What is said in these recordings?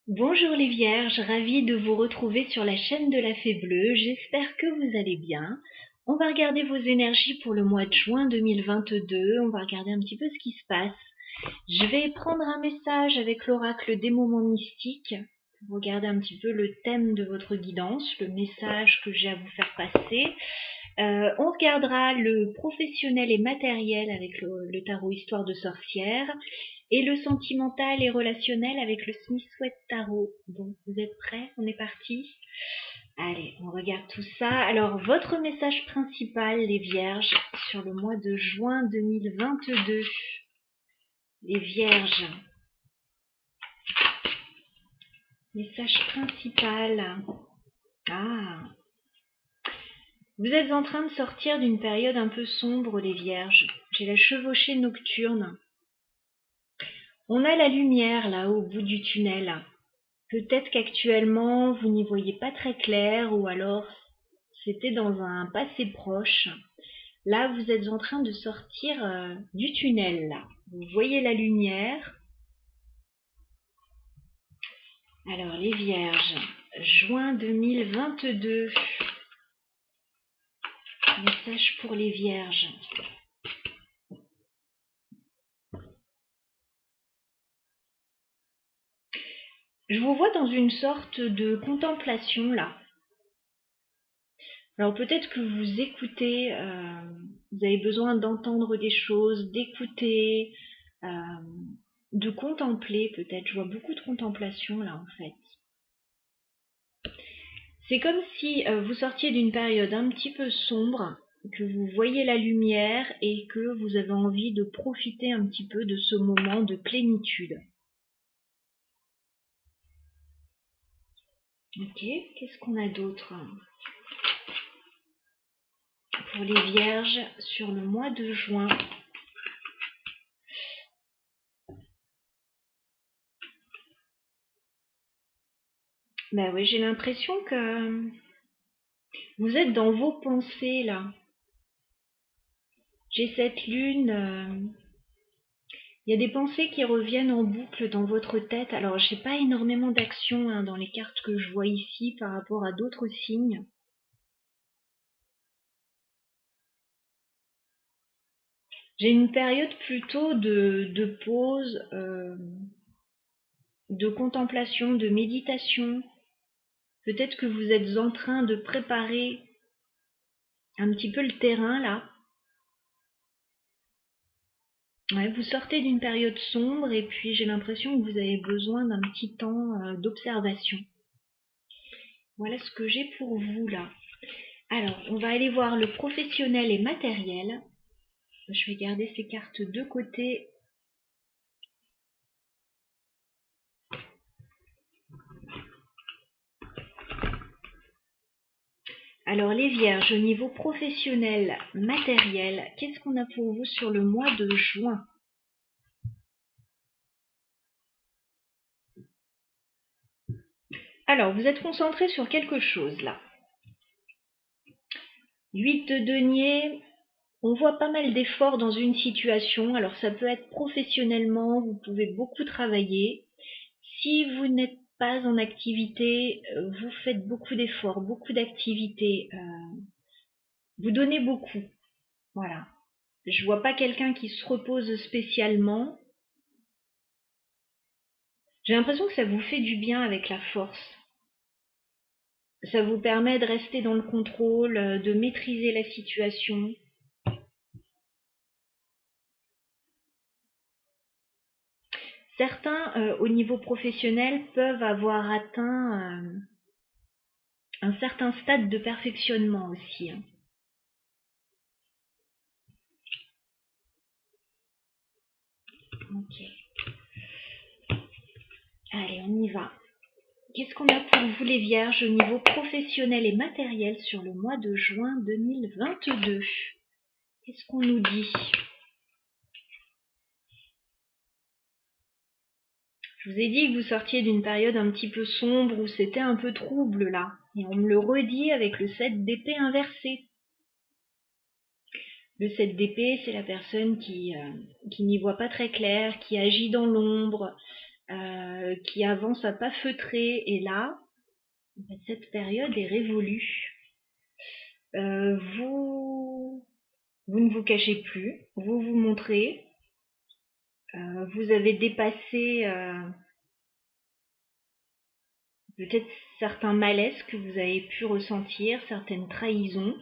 Bonjour les vierges, ravie de vous retrouver sur la chaîne de la Fée Bleue, j'espère que vous allez bien. On va regarder vos énergies pour le mois de juin 2022, on va regarder un petit peu ce qui se passe. Je vais prendre un message avec l'oracle des moments mystiques, pour regarder un petit peu le thème de votre guidance, le message que j'ai à vous faire passer. On regardera le professionnel et matériel avec le tarot Histoire de sorcière et le sentimental et relationnel avec le Smith Sweat Tarot. Donc vous êtes prêts? On est parti? Allez, on regarde tout ça. Alors votre message principal, les vierges, sur le mois de juin 2022. Les vierges. Message principal. Ah, vous êtes en train de sortir d'une période un peu sombre, les vierges. J'ai la chevauchée nocturne. On a la lumière là au bout du tunnel. Peut-être qu'actuellement vous n'y voyez pas très clair ou alors c'était dans un passé proche. Là vous êtes en train de sortir du tunnel là. Vous voyez la lumière. Alors les vierges, juin 2022. Message pour les vierges. Je vous vois dans une sorte de contemplation là. Alors peut-être que vous écoutez, vous avez besoin d'entendre des choses, d'écouter, de contempler peut-être. Je vois beaucoup de contemplation là en fait. C'est comme si vous sortiez d'une période un petit peu sombre, que vous voyez la lumière et que vous avez envie de profiter un petit peu de ce moment de plénitude. Ok, qu'est-ce qu'on a d'autre pour les vierges sur le mois de juin? Ben oui, j'ai l'impression que vous êtes dans vos pensées là. J'ai cette lune, il y a des pensées qui reviennent en boucle dans votre tête. Alors j'ai pas énormément d'action dans les cartes que je vois ici par rapport à d'autres signes. J'ai une période plutôt de pause, de contemplation, de méditation. Peut-être que vous êtes en train de préparer un petit peu le terrain là. Ouais, vous sortez d'une période sombre et puis j'ai l'impression que vous avez besoin d'un petit temps d'observation. Voilà ce que j'ai pour vous là. Alors, on va aller voir le professionnel et matériel. Je vais garder ces cartes de côté. Alors, les vierges, au niveau professionnel, matériel, qu'est-ce qu'on a pour vous sur le mois de juin? Alors, vous êtes concentré sur quelque chose là. 8 de denier, on voit pas mal d'efforts dans une situation. Alors, ça peut être professionnellement, vous pouvez beaucoup travailler. Si vous n'êtes pas en activité, vous faites beaucoup d'efforts, beaucoup d'activités. Vous donnez beaucoup. Voilà. Je vois pas quelqu'un qui se repose spécialement. J'ai l'impression que ça vous fait du bien avec la force. Ça vous permet de rester dans le contrôle, de maîtriser la situation. Certains, au niveau professionnel, peuvent avoir atteint un certain stade de perfectionnement aussi. Ok. Allez, on y va. Qu'est-ce qu'on a pour vous les vierges au niveau professionnel et matériel sur le mois de juin 2022? Qu'est-ce qu'on nous dit? Je vous ai dit que vous sortiez d'une période un petit peu sombre où c'était un peu trouble là. Et on me le redit avec le 7 d'épée inversé. Le 7 d'épée, c'est la personne qui n'y voit pas très clair, qui agit dans l'ombre, qui avance à pas feutrés. Et là, cette période est révolue. Vous ne vous cachez plus, vous vous montrez. Vous avez dépassé peut-être certains malaises que vous avez pu ressentir, certaines trahisons.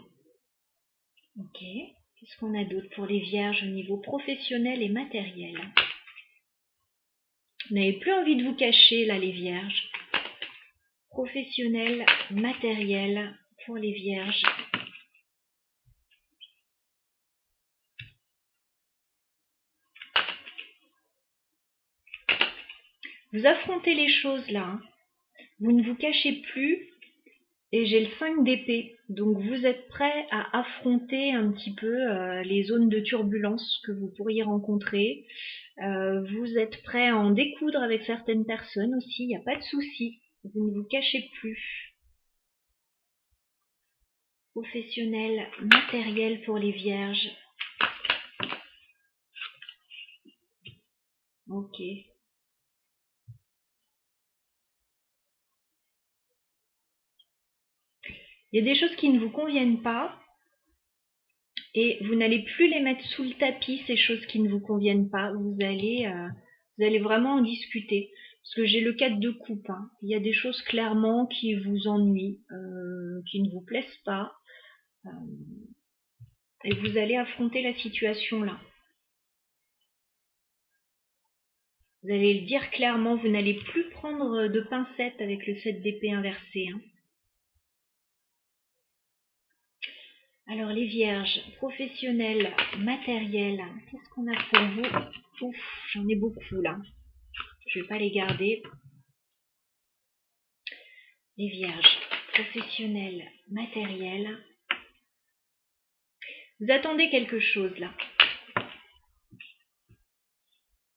Ok. Qu'est-ce qu'on a d'autre pour les vierges au niveau professionnel et matériel? Vous n'avez plus envie de vous cacher là, les vierges. Professionnel, matériel pour les vierges. Vous affrontez les choses là. Hein. Vous ne vous cachez plus. Et j'ai le 5 d'épée. Donc vous êtes prêt à affronter un petit peu les zones de turbulence que vous pourriez rencontrer. Vous êtes prêt à en découdre avec certaines personnes aussi. Il n'y a pas de souci. Vous ne vous cachez plus. Professionnel, matériel pour les vierges. Ok. Il y a des choses qui ne vous conviennent pas et vous n'allez plus les mettre sous le tapis, ces choses qui ne vous conviennent pas. Vous allez vraiment en discuter. Parce que j'ai le 4 de coupe. Hein. Il y a des choses clairement qui vous ennuient, qui ne vous plaisent pas. Et vous allez affronter la situation là. Vous allez le dire clairement, vous n'allez plus prendre de pincettes avec le 7 d'épée inversé. Hein. Alors les vierges, professionnels, matériel, qu'est-ce qu'on a pour vous? Ouf, j'en ai beaucoup là. Je ne vais pas les garder. Les vierges, professionnels, matériel. Vous attendez quelque chose là.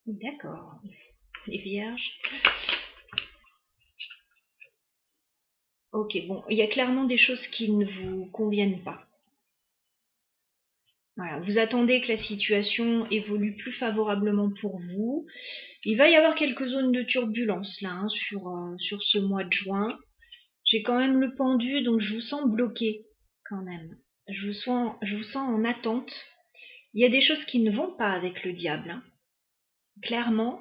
D'accord. Les vierges. Ok, bon, il y a clairement des choses qui ne vous conviennent pas. Voilà, vous attendez que la situation évolue plus favorablement pour vous. Il va y avoir quelques zones de turbulence là hein, sur ce mois de juin. J'ai quand même le pendu, donc je vous sens bloqué quand même. Je vous sens en attente. Il y a des choses qui ne vont pas avec le diable, hein, clairement.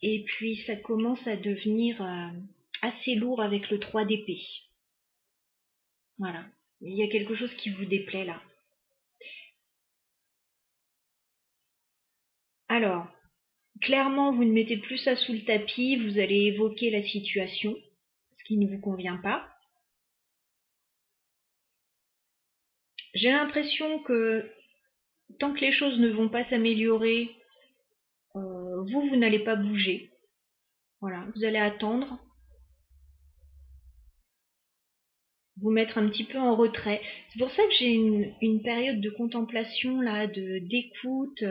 Et puis ça commence à devenir assez lourd avec le 3 d'épée. Voilà. Il y a quelque chose qui vous déplaît là. Alors, clairement, vous ne mettez plus ça sous le tapis, vous allez évoquer la situation, ce qui ne vous convient pas. J'ai l'impression que tant que les choses ne vont pas s'améliorer, vous n'allez pas bouger. Voilà, vous allez attendre, vous mettre un petit peu en retrait. C'est pour ça que j'ai une période de contemplation, là, d'écoute.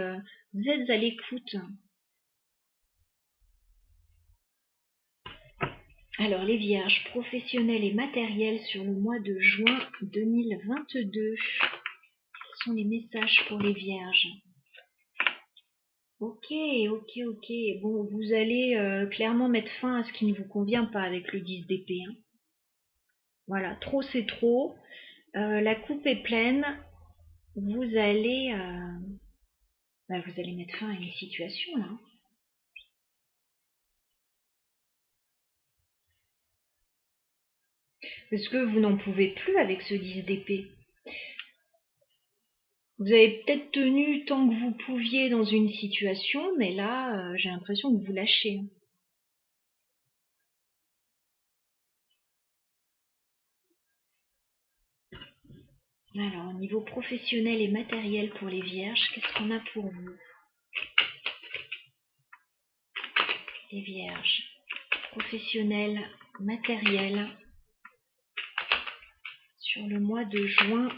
Vous êtes à l'écoute. Alors, les vierges professionnelles et matérielles sur le mois de juin 2022. Quels sont les messages pour les vierges? Ok, ok. Bon, vous allez clairement mettre fin à ce qui ne vous convient pas avec le 10 d'épée. Hein. Voilà, trop c'est trop. La coupe est pleine. Vous allez, vous allez mettre fin à une situation là. Parce que vous n'en pouvez plus avec ce 10 d'épée. Vous avez peut-être tenu tant que vous pouviez dans une situation, mais là, j'ai l'impression que vous lâchez. Alors, au niveau professionnel et matériel pour les vierges, qu'est-ce qu'on a pour vous? Les vierges, professionnel, matériel, sur le mois de juin.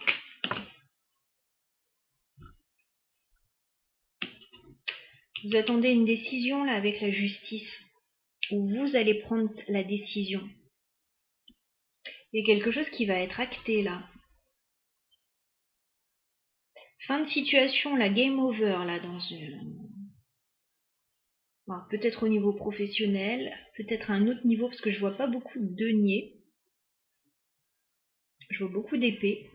Vous attendez une décision là avec la justice, où vous allez prendre la décision. Il y a quelque chose qui va être acté là. Fin de situation, la game over là Alors, peut-être au niveau professionnel, peut-être à un autre niveau, parce que je vois pas beaucoup de deniers. Je vois beaucoup d'épées.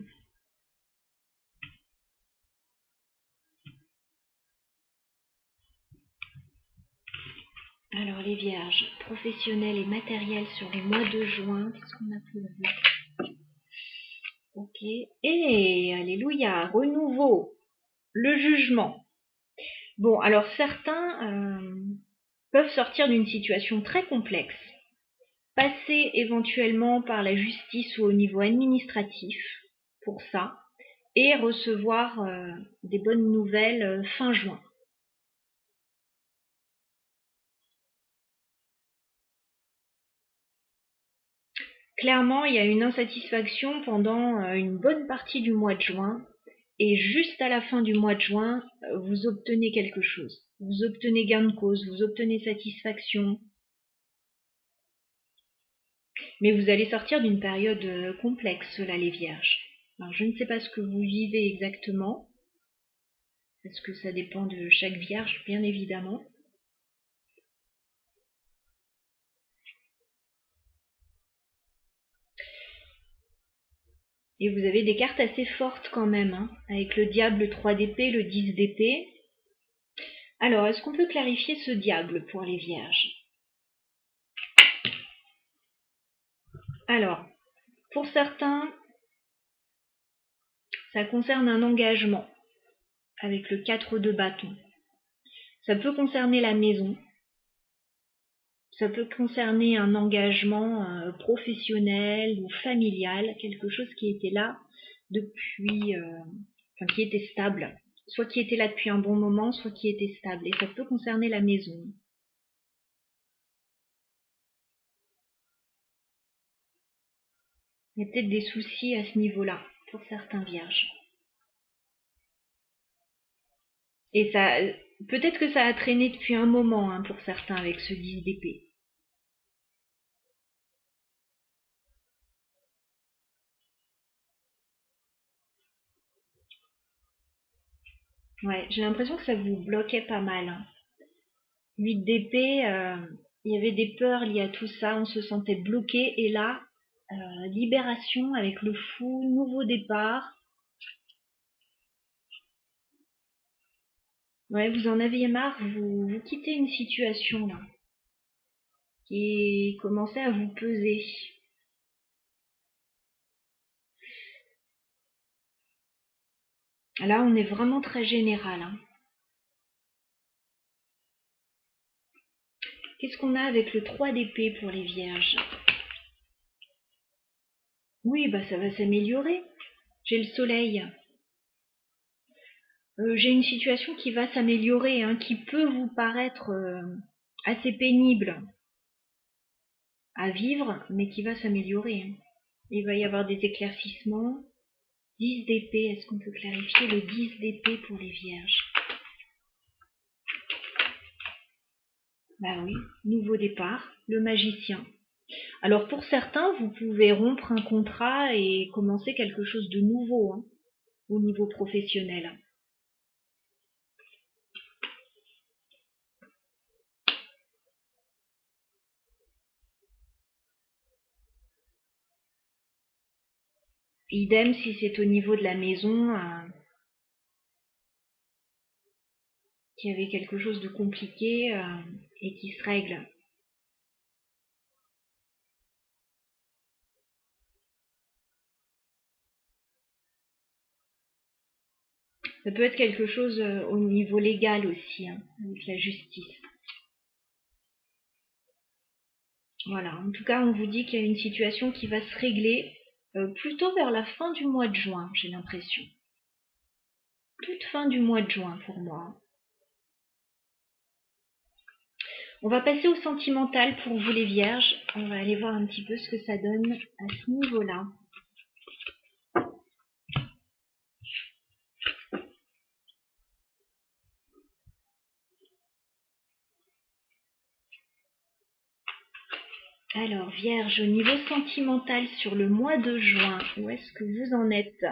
Alors les vierges, professionnels et matériels sur les mois de juin, qu'est-ce qu'on a pour vous? Ok, et alléluia, renouveau, le jugement. Bon, alors certains peuvent sortir d'une situation très complexe, passer éventuellement par la justice ou au niveau administratif pour ça, et recevoir des bonnes nouvelles fin juin. Clairement, il y a une insatisfaction pendant une bonne partie du mois de juin, et juste à la fin du mois de juin, vous obtenez quelque chose. Vous obtenez gain de cause, vous obtenez satisfaction. Mais vous allez sortir d'une période complexe, là, les vierges. Alors, je ne sais pas ce que vous vivez exactement, parce que ça dépend de chaque vierge, bien évidemment. Et vous avez des cartes assez fortes quand même, hein, avec le diable, le 3 d'épée, le 10 d'épée. Alors, est-ce qu'on peut clarifier ce diable pour les vierges? Alors, pour certains, ça concerne un engagement avec le 4 de bâton. Ça peut concerner la maison. Ça peut concerner un engagement professionnel ou familial, quelque chose qui était là depuis, enfin qui était stable. Soit qui était là depuis un bon moment, soit qui était stable. Et ça peut concerner la maison. Il y a peut-être des soucis à ce niveau-là pour certains vierges. Et ça, peut-être que ça a traîné depuis un moment hein, pour certains avec ce 10 d'épée. Ouais, j'ai l'impression que ça vous bloquait pas mal. Hein. 8 d'épée, il y avait des peurs liées à tout ça, on se sentait bloqué. Et là, libération avec le fou, nouveau départ. Ouais, vous en aviez marre, vous quittez une situation là qui commençait à vous peser. Là, on est vraiment très général. Hein. Qu'est-ce qu'on a avec le 3 d'épée pour les vierges? Oui, bah ça va s'améliorer. J'ai le soleil. J'ai une situation qui va s'améliorer, hein, qui peut vous paraître assez pénible à vivre, mais qui va s'améliorer. Hein. Il va y avoir des éclaircissements. 10 d'épée, est-ce qu'on peut clarifier le 10 d'épée pour les vierges? Bah oui, nouveau départ, le magicien. Alors pour certains, vous pouvez rompre un contrat et commencer quelque chose de nouveau hein, au niveau professionnel. Idem si c'est au niveau de la maison, qu'il y avait quelque chose de compliqué et qui se règle. Ça peut être quelque chose au niveau légal aussi, hein, avec la justice. Voilà, en tout cas, on vous dit qu'il y a une situation qui va se régler plutôt vers la fin du mois de juin, j'ai l'impression. Toute fin du mois de juin pour moi. On va passer au sentimental pour vous les vierges. On va aller voir un petit peu ce que ça donne à ce niveau-là. Alors, vierge, au niveau sentimental sur le mois de juin, où est-ce que vous en êtes?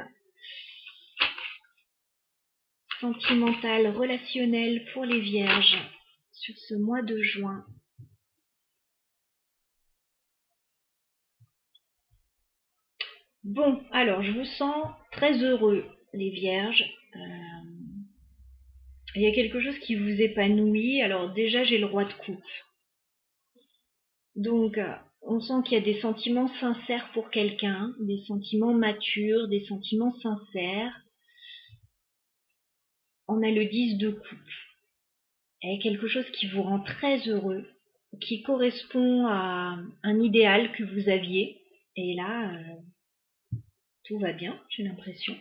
Sentimental, relationnel pour les vierges sur ce mois de juin. Bon, alors je vous sens très heureux, les Vierges. Il y a quelque chose qui vous épanouit. Alors déjà, j'ai le roi de coupe. Donc, on sent qu'il y a des sentiments sincères pour quelqu'un, des sentiments matures, des sentiments sincères. On a le 10 de coupe. Il y a quelque chose qui vous rend très heureux, qui correspond à un idéal que vous aviez. Et là, tout va bien, j'ai l'impression.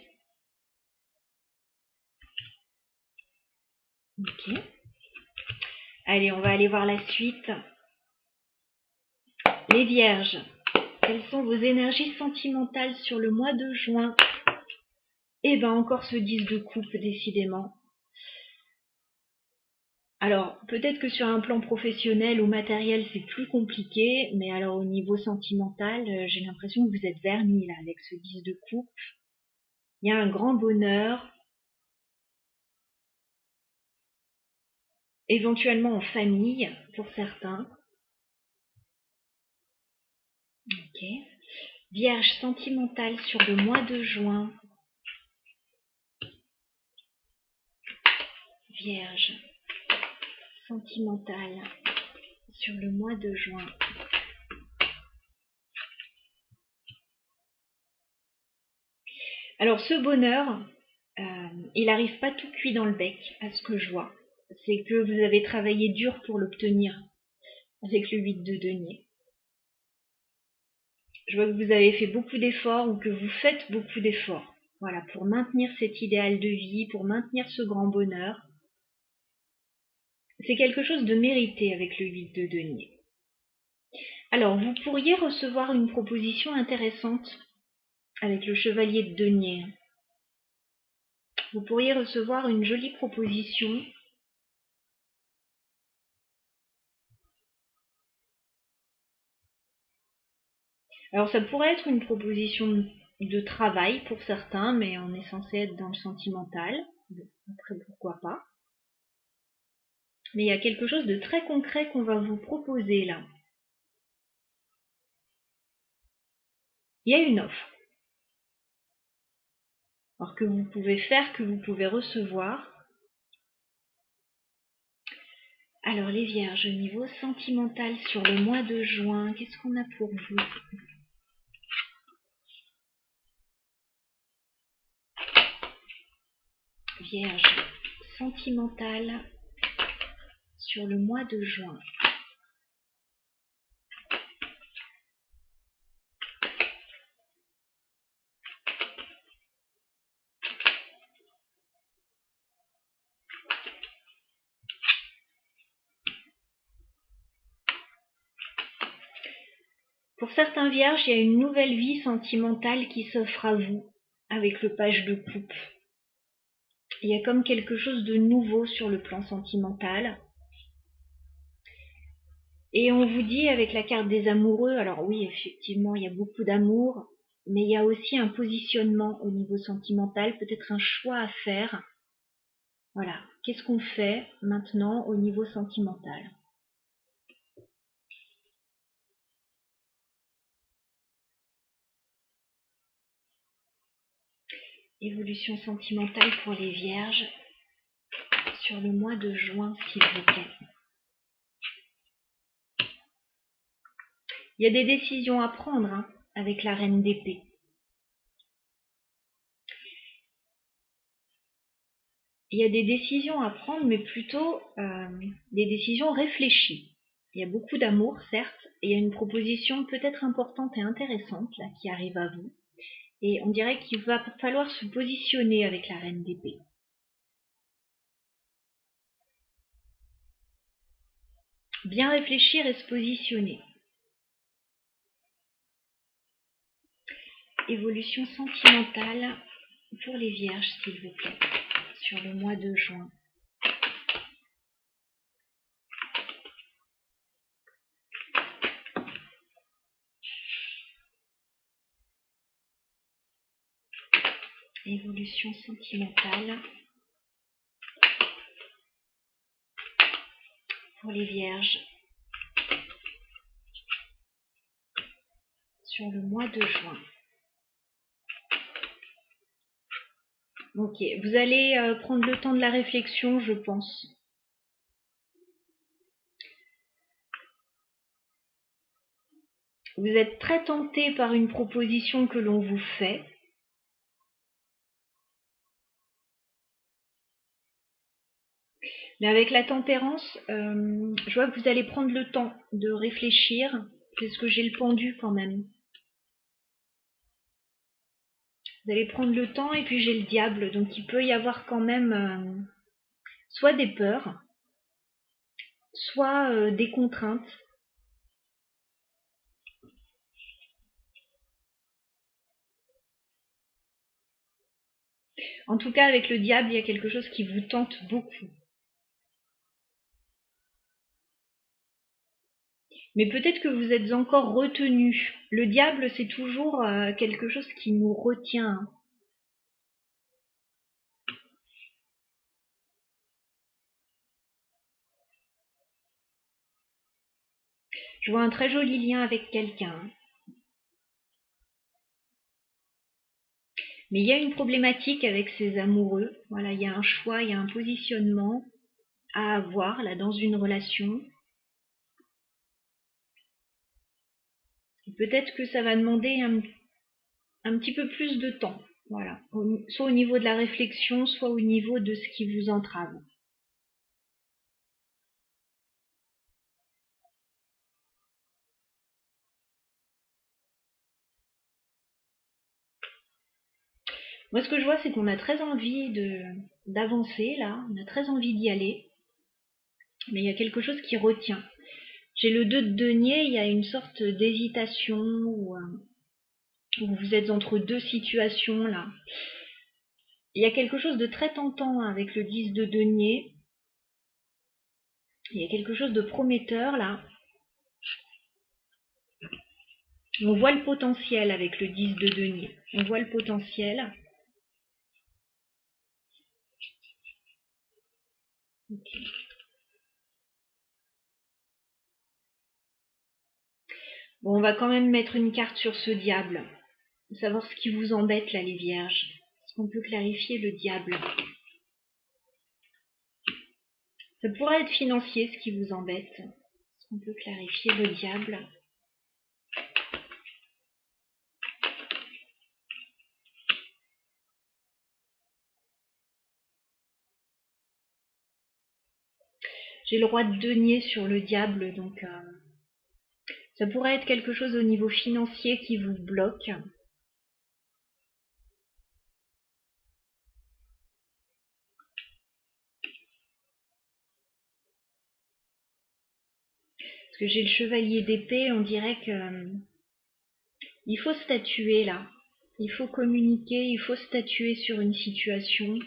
Ok. Allez, on va aller voir la suite. Les Vierges, quelles sont vos énergies sentimentales sur le mois de juin? Eh ben, encore ce 10 de coupe, décidément. Alors, peut-être que sur un plan professionnel ou matériel, c'est plus compliqué, mais alors au niveau sentimental, j'ai l'impression que vous êtes vernis là, avec ce 10 de coupe. Il y a un grand bonheur, éventuellement en famille, pour certains. Ok. Vierge sentimentale sur le mois de juin. Vierge sentimentale sur le mois de juin. Alors ce bonheur, il n'arrive pas tout cuit dans le bec, à ce que je vois. C'est que vous avez travaillé dur pour l'obtenir avec le 8 de denier. Je vois que vous avez fait beaucoup d'efforts ou que vous faites beaucoup d'efforts. Voilà, pour maintenir cet idéal de vie, pour maintenir ce grand bonheur. C'est quelque chose de mérité avec le 8 de denier. Alors, vous pourriez recevoir une proposition intéressante avec le chevalier de denier. Vous pourriez recevoir une jolie proposition. Alors, ça pourrait être une proposition de travail pour certains, mais on est censé être dans le sentimental. Bon, après, pourquoi pas. Mais il y a quelque chose de très concret qu'on va vous proposer là. Il y a une offre. Alors que vous pouvez faire, que vous pouvez recevoir. Alors les Vierges, niveau sentimental sur le mois de juin, qu'est-ce qu'on a pour vous? Vierge sentimentale sur le mois de juin. Pour certains Vierges, il y a une nouvelle vie sentimentale qui s'offre à vous avec le page de coupe. Il y a comme quelque chose de nouveau sur le plan sentimental. Et on vous dit avec la carte des amoureux, alors oui, effectivement, il y a beaucoup d'amour, mais il y a aussi un positionnement au niveau sentimental, peut-être un choix à faire. Voilà, qu'est-ce qu'on fait maintenant au niveau sentimental? Évolution sentimentale pour les Vierges sur le mois de juin, s'il vous plaît. Il y a des décisions à prendre avec la reine d'épée. Il y a des décisions à prendre, mais plutôt des décisions réfléchies. Il y a beaucoup d'amour, certes, et il y a une proposition peut-être importante et intéressante là, qui arrive à vous. Et on dirait qu'il va falloir se positionner avec la reine d'épée. Bien réfléchir et se positionner. Évolution sentimentale pour les Vierges, s'il vous plaît, sur le mois de juin. Évolution sentimentale pour les vierges sur le mois de juin. Ok, vous allez prendre le temps de la réflexion, je pense. Vous êtes très tenté par une proposition que l'on vous fait. Mais avec la tempérance, je vois que vous allez prendre le temps de réfléchir, parce que j'ai le pendu quand même. Vous allez prendre le temps et puis j'ai le diable, donc il peut y avoir quand même soit des peurs, soit des contraintes. En tout cas, avec le diable, il y a quelque chose qui vous tente beaucoup. Mais peut-être que vous êtes encore retenu. Le diable, c'est toujours quelque chose qui nous retient. Je vois un très joli lien avec quelqu'un. Mais il y a une problématique avec ces amoureux. Voilà, il y a un choix, il y a un positionnement à avoir là dans une relation. Et peut-être que ça va demander un petit peu plus de temps. Voilà, soit au niveau de la réflexion, soit au niveau de ce qui vous entrave. Moi, ce que je vois, c'est qu'on a très envie d'avancer là, on a très envie d'y aller, mais il y a quelque chose qui retient. J'ai le 2 de denier, il y a une sorte d'hésitation où vous êtes entre deux situations là. Il y a quelque chose de très tentant avec le 10 de denier. Il y a quelque chose de prometteur là. On voit le potentiel avec le 10 de denier. On voit le potentiel. Okay. Bon, on va quand même mettre une carte sur ce diable. Savoir ce qui vous embête là, les vierges. Est-ce qu'on peut clarifier le diable? Ça pourrait être financier ce qui vous embête. Est-ce qu'on peut clarifier le diable? J'ai le roi de denier sur le diable, donc ça pourrait être quelque chose au niveau financier qui vous bloque. Parce que j'ai le chevalier d'épée, on dirait que il faut statuer là. Il faut communiquer, il faut statuer sur une situation.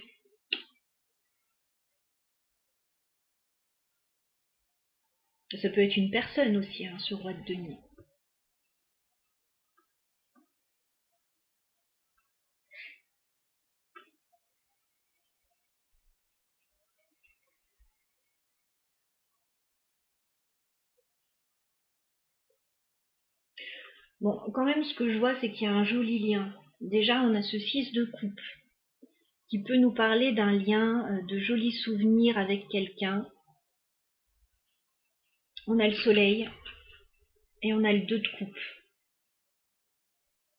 Ça peut être une personne aussi, hein, ce roi de denier. Bon, quand même, ce que je vois, c'est qu'il y a un joli lien. Déjà, on a ce 6 de coupe qui peut nous parler d'un lien, de jolis souvenirs avec quelqu'un. On a le soleil et on a le 2 de coupe.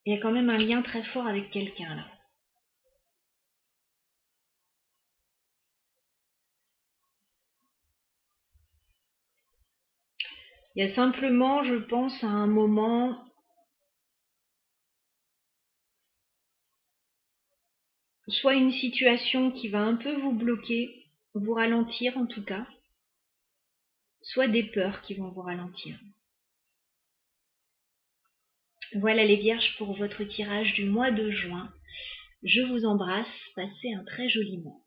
Il y a quand même un lien très fort avec quelqu'un là. Il y a simplement, je pense, à un moment soit une situation qui va un peu vous bloquer, vous ralentir en tout cas, soit des peurs qui vont vous ralentir. Voilà les vierges pour votre tirage du mois de juin. Je vous embrasse, passez un très joli mois.